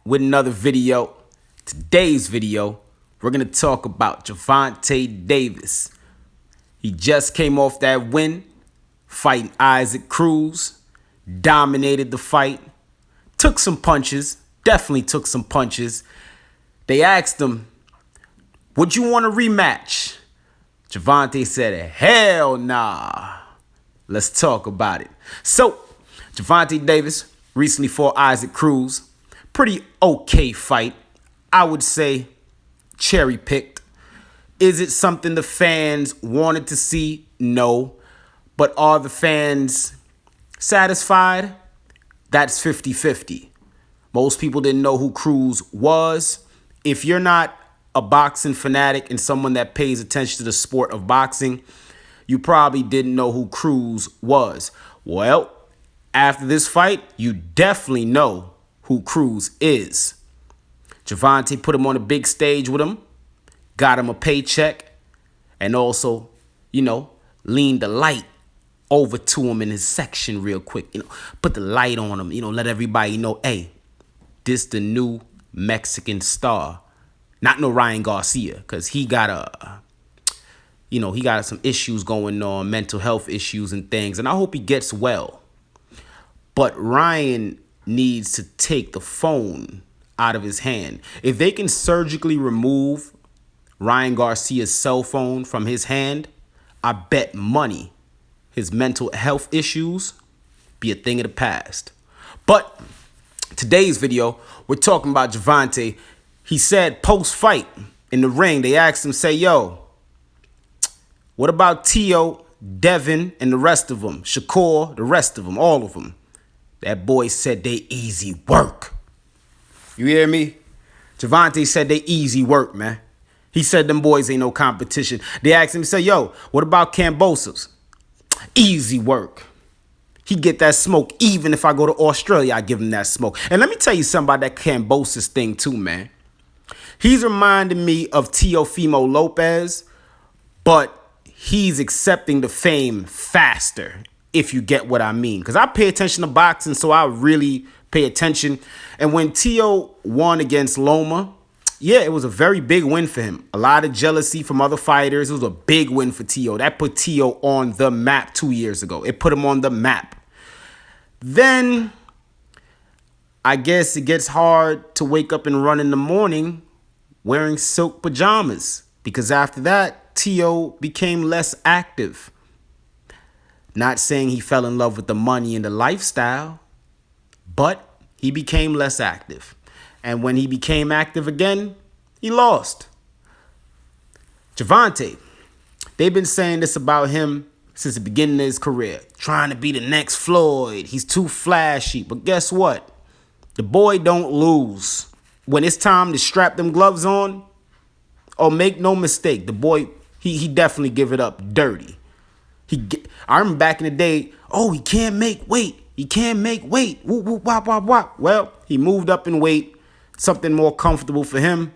with another video. Today's video, we're going to talk about Gervonta Davis. He just came off that win, fighting Isaac Cruz, dominated the fight, took some punches, definitely took some punches. They asked him, would you want a rematch? Gervonta said, hell nah. Let's talk about it. So, Gervonta Davis recently fought Isaac Cruz. Pretty okay fight. I would say cherry-picked. Is it something the fans wanted to see? No. But are the fans satisfied? That's 50-50. Most people didn't know who Cruz was. If you're not a boxing fanatic and someone that pays attention to the sport of boxing, you probably didn't know who Cruz was. Well, after this fight, you definitely know who Cruz is. Gervonta put him on a big stage with him, got him a paycheck, and also, leaned the light over to him in his section real quick. Put the light on him, let everybody know, hey, this the new Mexican star. Not no Ryan Garcia, because he got he got some issues going on, mental health issues and things, and I hope he gets well. But Ryan needs to take the phone out of his hand. If they can surgically remove Ryan Garcia's cell phone from his hand, I bet money his mental health issues be a thing of the past. But today's video, we're talking about Gervonta. He said post-fight in the ring, they asked him, say, yo, what about Teo, Devin, and the rest of them? Shakur, the rest of them, all of them. That boy said they easy work. You hear me? Gervonta said they easy work, man. He said them boys ain't no competition. They asked him, say, yo, what about Kambosos? Easy work. He get that smoke. Even if I go to Australia, I give him that smoke. And let me tell you something about that Kambosos thing too, man. He's reminding me of Teofimolopez, but he's accepting the fame faster, if you get what I mean. Because I pay attention to boxing, so I really pay attention. And when Teo won against Loma, yeah, it was a very big win for him. A lot of jealousy from other fighters. It was a big win for Teo. That put Teo on the map 2 years ago. It put him on the map. Then, I guess it gets hard to wake up and run in the morning wearing silk pajamas. Because after that, Teo became less active. Not saying he fell in love with the money and the lifestyle, but he became less active. And when he became active again, he lost. Gervonta, they've been saying this about him since the beginning of his career. Trying to be the next Floyd. He's too flashy. But guess what? The boy don't lose. When it's time to strap them gloves on, make no mistake, the boy, he definitely give it up dirty. I remember back in the day, he can't make weight. He can't make weight. Whoop, whoop, wop, wop, wop. Well, he moved up in weight, something more comfortable for him.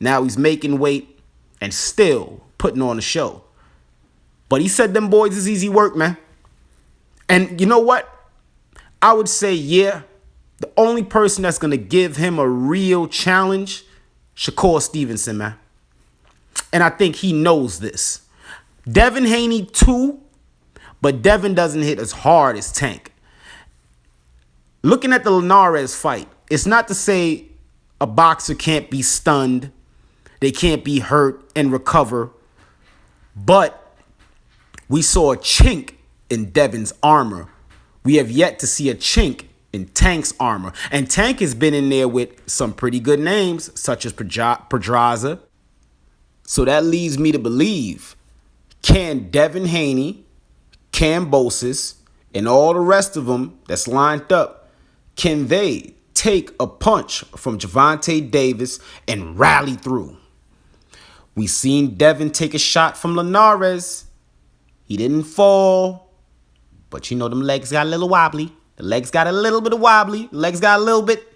Now he's making weight and still putting on a show. But he said them boys is easy work, man. And you know what? I would say, yeah, the only person that's going to give him a real challenge, Shakur Stevenson, man. And I think he knows this. Devin Haney too, but Devin doesn't hit as hard as Tank. Looking at the Linares fight, it's not to say a boxer can't be stunned, they can't be hurt and recover, but we saw a chink in Devin's armor. We have yet to see a chink in Tank's armor. And Tank has been in there with some pretty good names, such as Pedraza. So that leads me to believe, can Devin Haney, Kambosos, and all the rest of them that's lined up, can they take a punch from Gervonta Davis and rally through? We seen Devin take a shot from Linares. He didn't fall, but them legs got a little wobbly. The legs got a little bit of wobbly. The legs got a little bit,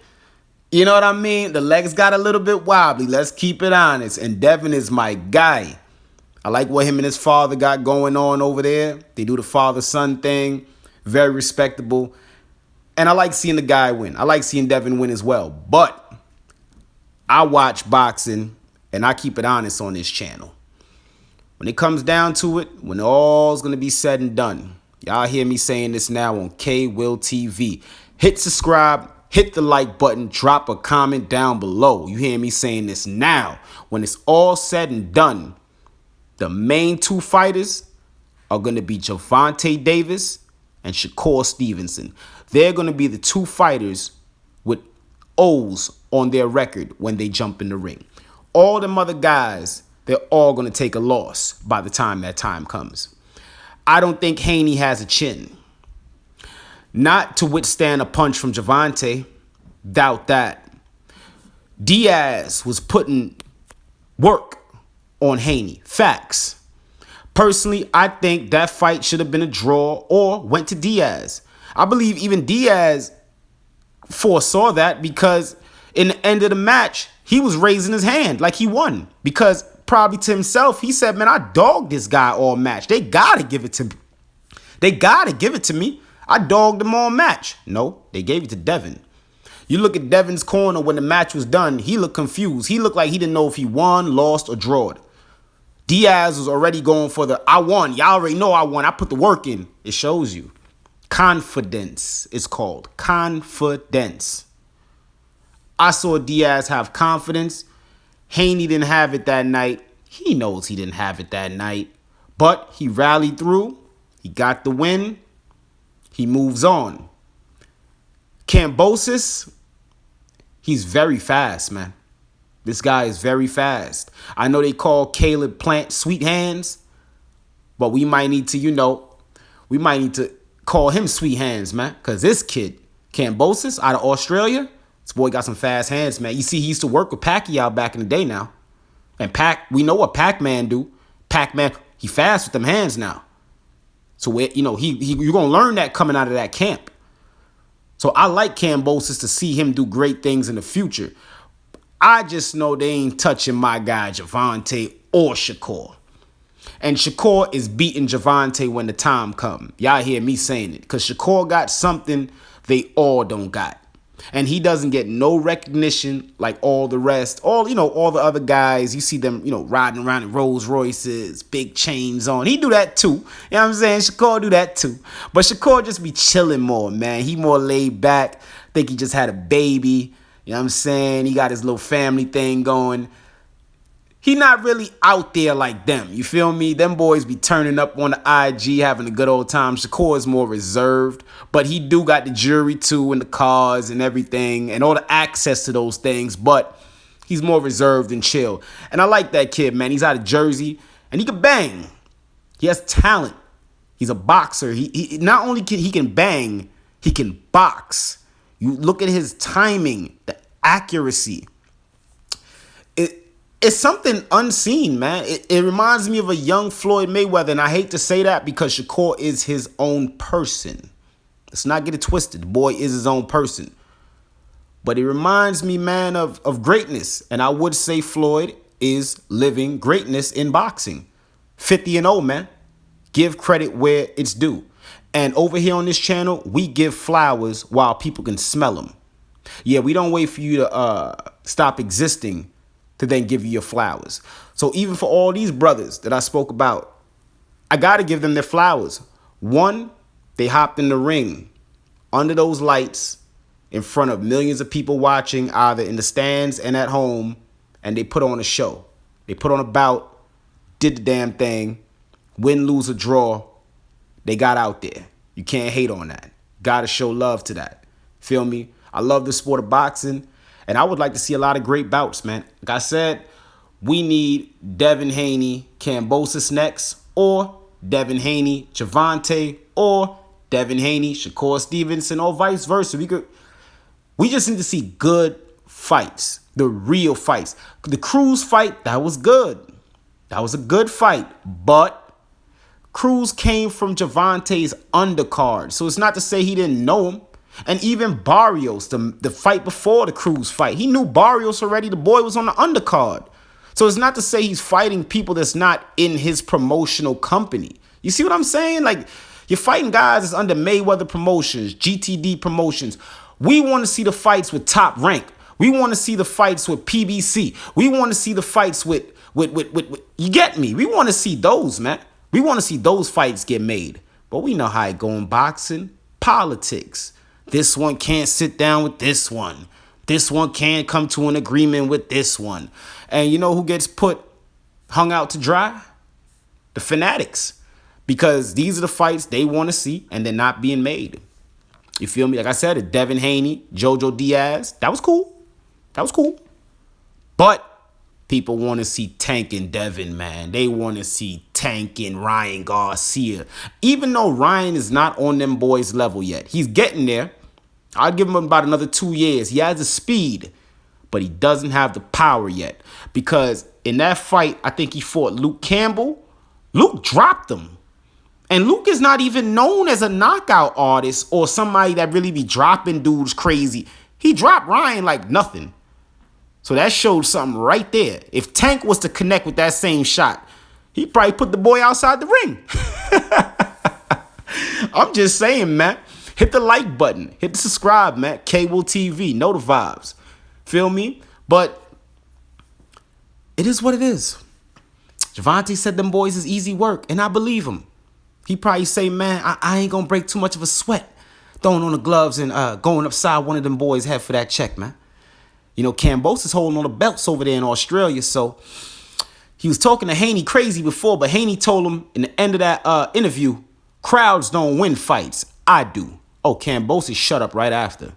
you know what I mean? The legs got a little bit wobbly. Let's keep it honest. And Devin is my guy. I like what him and his father got going on over there. They do the father-son thing. Very respectable. And I like seeing the guy win. I like seeing Devin win as well. But I watch boxing and I keep it honest on this channel. When it comes down to it, when all's going to be said and done, y'all hear me saying this now on K-Will TV. Hit subscribe, hit the like button, drop a comment down below. You hear me saying this now. When it's all said and done, the main two fighters are going to be Gervonta Davis and Shakur Stevenson. They're going to be the two fighters with O's on their record when they jump in the ring. All them other guys, they're all going to take a loss by the time that time comes. I don't think Haney has a chin. Not to withstand a punch from Gervonta. Doubt that. Diaz was putting work on Haney. Facts. Personally, I think that fight should have been a draw or went to Diaz. I believe even Diaz foresaw that because in the end of the match, he was raising his hand like he won. Because probably to himself, he said, man, I dogged this guy all match. They got to give it to me. They got to give it to me. I dogged them all match. No, they gave it to Devin. You look at Devin's corner when the match was done, he looked confused. He looked like he didn't know if he won, lost, or drawed. Diaz was already going for the, I won. Y'all already know I won. I put the work in. It shows you. Confidence is called. Confidence. I saw Diaz have confidence. Haney didn't have it that night. He knows he didn't have it that night. But he rallied through. He got the win. He moves on. Kambosos, he's very fast, man. This guy is very fast. I know they call Caleb Plant sweet hands, but we might need to, we might need to call him sweet hands, man. Because this kid, Kambosos, out of Australia, this boy got some fast hands, man. You see, he used to work with Pacquiao back in the day now. And we know what Pac-Man do. Pac-Man, he fast with them hands now. So, you're going to learn that coming out of that camp. So I like Kambosos to see him do great things in the future. I just know they ain't touching my guy Gervonta or Shakur. And Shakur is beating Gervonta when the time comes. Y'all hear me saying it. Because Shakur got something they all don't got. And he doesn't get no recognition like all the rest. All the other guys, you see them, riding around in Rolls Royces, big chains on. He do that too. You know what I'm saying? Shakur do that too. But Shakur just be chilling more, man. He more laid back. Think he just had a baby. You know what I'm saying? He got his little family thing going. He not really out there like them. You feel me? Them boys be turning up on the IG, having a good old time. Shakur is more reserved. But he do got the jewelry too and the cars and everything and all the access to those things. But he's more reserved and chill. And I like that kid, man. He's out of Jersey and he can bang. He has talent. He's a boxer. He not only can he bang, he can box. You look at his timing, the accuracy. It's something unseen, man. It reminds me of a young Floyd Mayweather, and I hate to say that because Shakur is his own person. Let's not get it twisted. The boy is his own person. But it reminds me, man, of greatness. And I would say Floyd is living greatness in boxing. 50-0, man. Give credit where it's due. And over here on this channel, we give flowers while people can smell them. Yeah, we don't wait for you to stop existing to then give you your flowers. So even for all these brothers that I spoke about, I got to give them their flowers. One, they hopped in the ring under those lights in front of millions of people watching, either in the stands and at home, and they put on a show. They put on a bout, did the damn thing, win, lose, or draw. They got out there. You can't hate on that. Got to show love to that. Feel me? I love the sport of boxing. And I would like to see a lot of great bouts, man. Like I said, we need Devin Haney, Kambosos next, or Devin Haney, Gervonta, or Devin Haney, Shakur Stevenson, or vice versa. We just need to see good fights, the real fights. The Cruz fight, that was good. That was a good fight, but Cruz came from Gervonta's undercard. So it's not to say he didn't know him. And even Barrios, the fight before the Cruz fight, he knew Barrios already. The boy was on the undercard. So it's not to say he's fighting people that's not in his promotional company. You see what I'm saying? Like, you're fighting guys that's under Mayweather Promotions, GTD Promotions. We want to see the fights with Top Rank. We want to see the fights with PBC. We want to see the fights with you get me? We want to see those, man. We want to see those fights get made. But we know how it go in boxing. Politics. This one can't sit down with this one. This one can't come to an agreement with this one. And you know who gets hung out to dry? The fanatics. Because these are the fights they want to see and they're not being made. You feel me? Like I said, Devin Haney, Jojo Diaz, that was cool. That was cool. But people want to see Tank and Devin, man. They want to see Tank and Ryan Garcia. Even though Ryan is not on them boys' level yet. He's getting there. I'll give him about another 2 years. He has the speed, but he doesn't have the power yet. Because in that fight, I think he fought Luke Campbell. Luke dropped him. And Luke is not even known as a knockout artist or somebody that really be dropping dudes crazy. He dropped Ryan like nothing. So that showed something right there. If Tank was to connect with that same shot, he'd probably put the boy outside the ring. I'm just saying, man. Hit the like button. Hit the subscribe, man. Cable TV. Know the vibes. Feel me? But it is what it is. Gervonta said them boys is easy work, and I believe him. He probably say, man, I ain't going to break too much of a sweat throwing on the gloves and going upside one of them boys' head for that check, man. You know, Kambosos is holding on the belts over there in Australia, so he was talking to Haney crazy before, but Haney told him in the end of that interview, crowds don't win fights. I do. Oh, Kambosos shut up right after.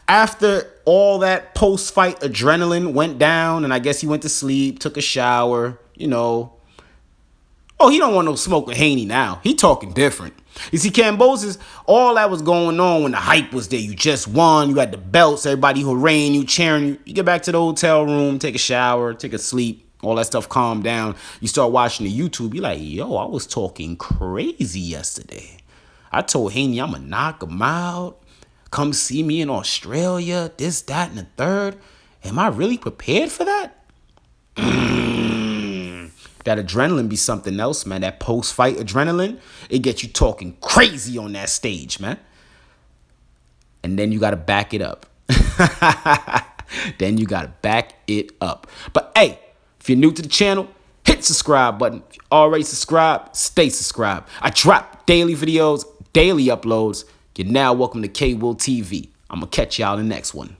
After all that post-fight adrenaline went down, and I guess he went to sleep, took a shower, you know. Oh, he don't want no smoke with Haney now. He talking different. You see, Kambosos, all that was going on when the hype was there. You just won. You had the belts. Everybody hooraying you, cheering you. You get back to the hotel room, take a shower, take a sleep. All that stuff calm down. You start watching the YouTube. You're like, yo, I was talking crazy yesterday. I told Haney I'm going to knock him out. Come see me in Australia. This, that, and the third. Am I really prepared for that? That adrenaline be something else, man. That post-fight adrenaline, it gets you talking crazy on that stage, man. And then you got to back it up. Then you got to back it up. But, hey, if you're new to the channel, hit subscribe button. If you already subscribed, stay subscribed. I drop daily videos, daily uploads. You're now welcome to Cable TV. I'm going to catch y'all in the next one.